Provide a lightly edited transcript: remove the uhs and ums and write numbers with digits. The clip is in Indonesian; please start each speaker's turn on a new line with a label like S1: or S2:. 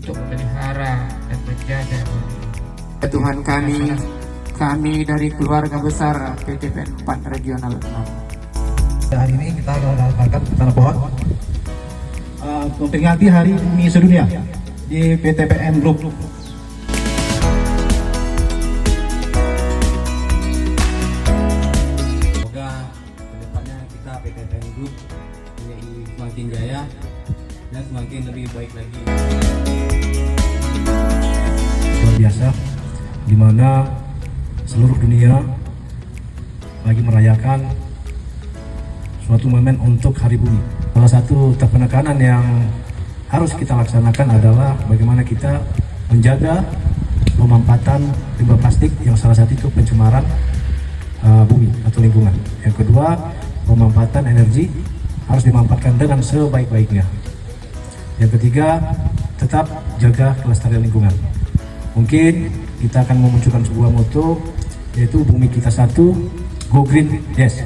S1: untuk memelihara dan menjaga bumi.
S2: Tuhan kami dari keluarga besar PTPN 4 Regional 6.
S3: Hari ini kita akan tanam pohon memperingati Hari Bumi Sedunia di PTPN Group.
S4: Semoga kedepannya kita PTPN Group menjadi semakin jaya dan semakin lebih baik lagi.
S3: Luar biasa, di mana seluruh dunia lagi merayakan suatu momen untuk Hari Bumi. Salah satu penekanan yang harus kita laksanakan adalah bagaimana kita menjaga pemampatan limbah plastik yang salah satu itu pencemaran bumi atau lingkungan. Yang kedua, pemampatan energi harus dimanfaatkan dengan sebaik-baiknya. Yang ketiga, tetap jaga kelestarian lingkungan. Mungkin kita akan memunculkan sebuah moto, yaitu bumi kita satu, go green, yes.